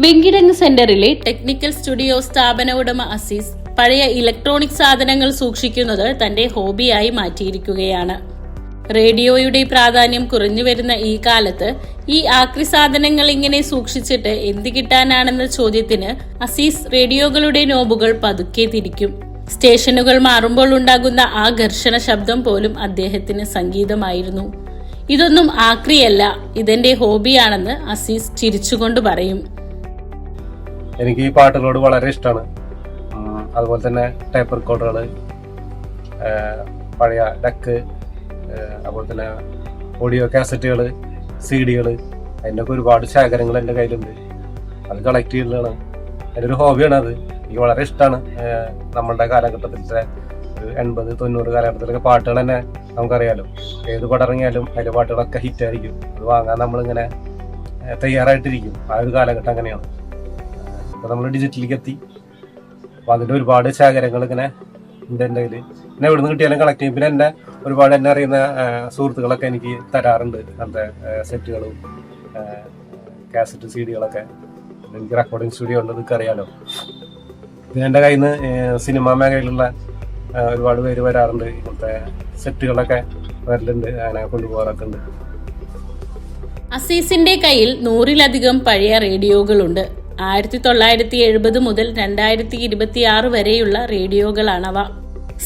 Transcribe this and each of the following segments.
വെങ്കിടങ്ങ് സെന്ററിലെ technical studio സ്ഥാപന ഉടമ അസീസ് പഴയ ഇലക്ട്രോണിക് സാധനങ്ങൾ സൂക്ഷിക്കുന്നത് തന്റെ ഹോബിയായി മാറ്റിയിരിക്കുകയാണ്. റേഡിയോയുടെ പ്രാധാന്യം കുറഞ്ഞുവരുന്ന ഈ കാലത്ത് ഈ ആക്രി സാധനങ്ങൾ ഇങ്ങനെ സൂക്ഷിച്ചിട്ട് എന്ത് കിട്ടാനാണെന്ന ചോദ്യത്തിന് അസീസ് റേഡിയോകളുടെ നോബുകൾ പതുക്കെ തിരിക്കും. സ്റ്റേഷനുകൾ മാറുമ്പോൾ ഉണ്ടാകുന്ന ആ ഘർഷണ ശബ്ദം പോലും അദ്ദേഹത്തിന് സംഗീതമായിരുന്നു. ഇതൊന്നും ആക്രിയല്ല, ഇതെന്റെ ഹോബിയാണെന്ന് അസീസ് ചിരിച്ചുകൊണ്ട് പറയും. എനിക്ക് ഈ പാട്ടുകളോട് വളരെ ഇഷ്ടമാണ്. അതുപോലെ തന്നെ ടേപ്പ് റെക്കോർഡുകൾ, പഴയ ഡക്ക്, അതുപോലെ തന്നെ ഓഡിയോ കാസറ്റുകൾ, CD-കൾ, അതിൻ്റെ ഒക്കെ ഒരുപാട് ശേഖരങ്ങൾ എൻ്റെ കയ്യിലുണ്ട്. അത് കളക്ട് ചെയ്യുന്നതാണ് എൻ്റെ ഒരു ഹോബിയാണ്. അത് എനിക്ക് വളരെ ഇഷ്ടമാണ്. നമ്മളുടെ കാലഘട്ടത്തിലത്തെ 80-90 കാലഘട്ടത്തിലൊക്കെ പാട്ടുകൾ തന്നെ നമുക്കറിയാലോ. ഏത് പടം ഇറങ്ങിയാലും അതിലെ പാട്ടുകളൊക്കെ ഹിറ്റായിരിക്കും. അത് വാങ്ങാൻ നമ്മളിങ്ങനെ തയ്യാറായിട്ടിരിക്കും. ആ ഒരു കാലഘട്ടം അങ്ങനെയാണ്. ഇപ്പോൾ നമ്മൾ ഡിജിറ്റലിലേക്ക് എത്തി. അപ്പോൾ അതിൻ്റെ ഒരുപാട് ശേഖരങ്ങൾ ഇങ്ങനെ ഉണ്ട് എൻ്റെ കയ്യിൽ. പിന്നെ എവിടെ നിന്ന് കിട്ടിയാലും കളക്ട് ചെയ്യും. പിന്നെ എന്നെ ഒരുപാട് എന്നെ അറിയുന്ന സുഹൃത്തുക്കളൊക്കെ എനിക്ക് തരാറുണ്ട് അങ്ങനത്തെ സെറ്റുകളും കാസറ്റ് CD-കളൊക്കെ. എനിക്ക് റെക്കോർഡിങ് സ്റ്റുഡിയോ ഉണ്ട്, ഇതൊക്കെ അറിയാലോ. പിന്നെ എൻ്റെ കയ്യിൽ നിന്ന് സിനിമാ മേഖലയിലുള്ള ഒരുപാട് പേര് വരാറുണ്ട്. ഇങ്ങനത്തെ സെറ്റുകളൊക്കെ വരലുണ്ട്, അങ്ങനെ കൊണ്ടുപോകാറൊക്കെ ഉണ്ട്. അസീസിന്റെ കയ്യിൽ 100-ലധികം പഴയ റേഡിയോകളുണ്ട്. 1970 മുതൽ 2026 വരെയുള്ള റേഡിയോകളാണവ.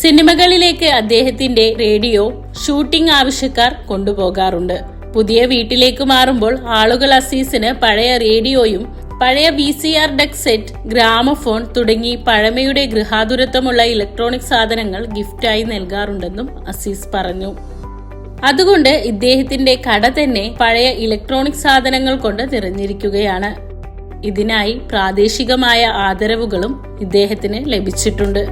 സിനിമകളിലേക്ക് അദ്ദേഹത്തിന്റെ റേഡിയോ ഷൂട്ടിംഗ് ആവശ്യക്കാർ കൊണ്ടുപോകാറുണ്ട്. പുതിയ വീട്ടിലേക്ക് മാറുമ്പോൾ ആളുകൾ അസീസിന് പഴയ റേഡിയോയും പഴയ VCR ഡെക്ക് സെറ്റ്, ഗ്രാമഫോൺ തുടങ്ങി പഴമയുടെ ഗൃഹാതുരത്വമുള്ള ഇലക്ട്രോണിക് സാധനങ്ങൾ ഗിഫ്റ്റായി നൽകാറുണ്ടെന്നും അസീസ് പറഞ്ഞു. അതുകൊണ്ട് ഇദ്ദേഹത്തിന്റെ കട തന്നെ പഴയ ഇലക്ട്രോണിക് സാധനങ്ങൾ കൊണ്ട് നിറഞ്ഞിരിക്കുകയാണ്. ഇതിനായി പ്രാദേശികമായ ആദരവുകളും ഇദ്ദേഹത്തിന് ലഭിച്ചിട്ടുണ്ട്.